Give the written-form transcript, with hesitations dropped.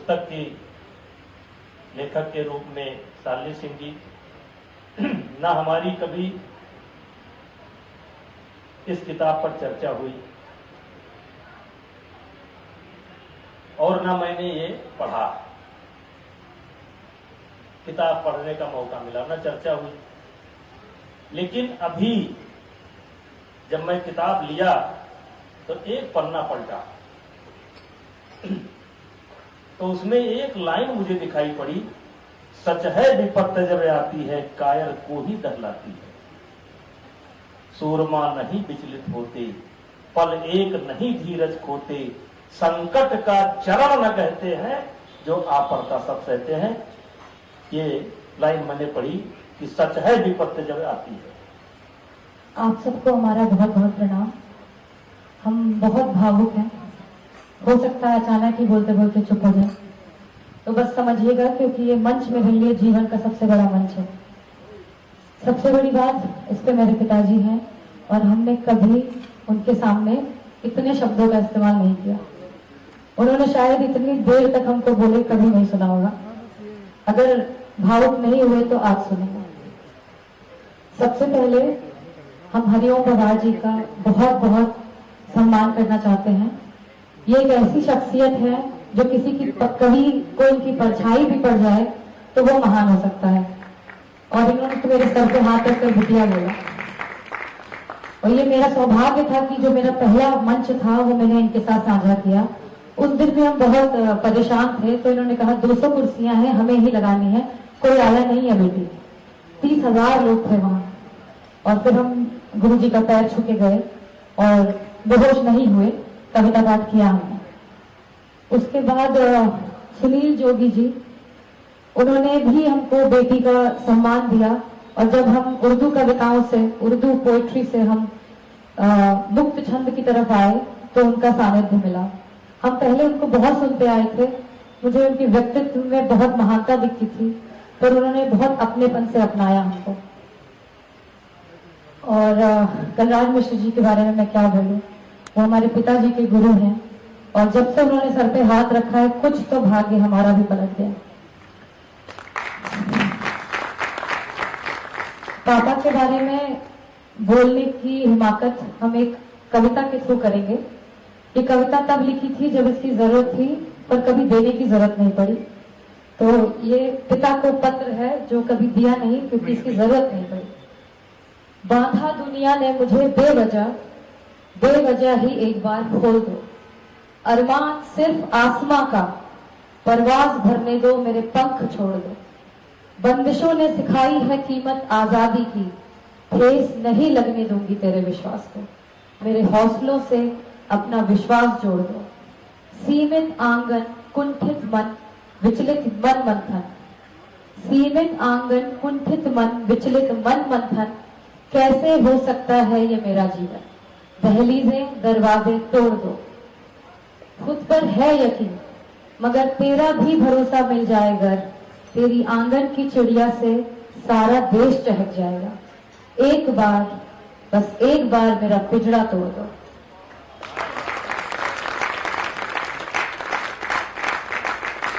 पुस्तक के लेखक के रूप में शालिनी सिंह जी, ना हमारी कभी इस किताब पर चर्चा हुई और ना मैंने ये पढ़ा, किताब पढ़ने का मौका मिला, ना चर्चा हुई। लेकिन अभी जब मैं किताब लिया तो एक पन्ना पलटा तो उसमें एक लाइन मुझे दिखाई पड़ी, सच है विपत्त जब आती है कायर को ही दहलाती है, सूरमा नहीं विचलित होते, पल एक नहीं धीरज खोते, संकट का चरण न कहते हैं, जो आपरता सब सहते हैं। ये लाइन मैंने पढ़ी कि सच है विपत्त जब आती है। आप सबको हमारा बहुत बहुत प्रणाम। हम बहुत भावुक हैं, हो सकता है अचानक ही बोलते बोलते चुप हो जाए, तो बस समझिएगा, क्योंकि ये मंच मेरे लिए जीवन का सबसे बड़ा मंच है। सबसे बड़ी बात, इस पे मेरे पिताजी हैं और हमने कभी उनके सामने इतने शब्दों का इस्तेमाल नहीं किया। उन्होंने शायद इतनी देर तक हमको बोले कभी नहीं सुना होगा। अगर भावुक नहीं हुए तो आज सुनेंगे। सबसे पहले हम हरिओम पवार जी का बहुत बहुत सम्मान करना चाहते हैं। ये एक ऐसी शख्सियत है जो किसी की कभी कोई इनकी परछाई भी पड़ जाए तो वो महान हो सकता है। और इन्होंने तो मेरे सर पे हाथ रखकर बिटिया बोला, और ये मेरा सौभाग्य था कि जो मेरा पहला मंच था वो मैंने इनके साथ साझा किया। उस दिन भी हम बहुत परेशान थे, तो इन्होंने कहा 200 कुर्सियां हैं, हमें ही लगानी है, कोई आया नहीं है बेटी। 30,000 लोग थे वहां। और फिर हम गुरु जी का पैर छू के गए और बेहोश नहीं हुए, कविता पाठ किया हमने। उसके बाद सुनील जोगी जी, उन्होंने भी हमको बेटी का सम्मान दिया। और जब हम उर्दू कविताओं से, उर्दू पोएट्री से हम मुक्त छंद की तरफ आए तो उनका सानिध्य मिला। हम पहले उनको बहुत सुनते आए थे, मुझे उनकी व्यक्तित्व में बहुत महानता दिखती थी, पर उन्होंने बहुत अपनेपन से अपनाया हमको। और कलराज मिश्र जी के बारे में मैं क्या बोलूं, वो हमारे पिताजी के गुरु हैं, और जब से उन्होंने सर पे हाथ रखा है कुछ तो भाग्य हमारा भी पलट गया। पापा के बारे में बोलने की हिमाकत हम एक कविता के थ्रू करेंगे। ये कविता तब लिखी थी जब इसकी जरूरत थी, पर कभी देने की जरूरत नहीं पड़ी। तो ये पिता को पत्र है जो कभी दिया नहीं, क्योंकि इसकी जरूरत नहीं पड़ी। बांधा दुनिया ने मुझे बेवजह ही एक बार खोल दो, अरमान सिर्फ आसमां का, परवाज भरने दो, मेरे पंख छोड़ दो। बंदिशों ने सिखाई है कीमत आजादी की, ठेस नहीं लगने दूंगी तेरे विश्वास को, मेरे हौसलों से अपना विश्वास जोड़ दो। सीमित आंगन कुंठित मन विचलित मन मंथन, सीमित आंगन कुंठित मन विचलित मन मंथन, कैसे हो सकता है ये मेरा जीवन, दहलीजें दरवाजे तोड़ दो। खुद पर है यकीन मगर तेरा भी भरोसा मिल जाए घर, तेरी आंगन की चिड़िया से सारा देश चहक जाएगा। एक बार, बस एक बार मेरा पिंजरा तोड़ दो।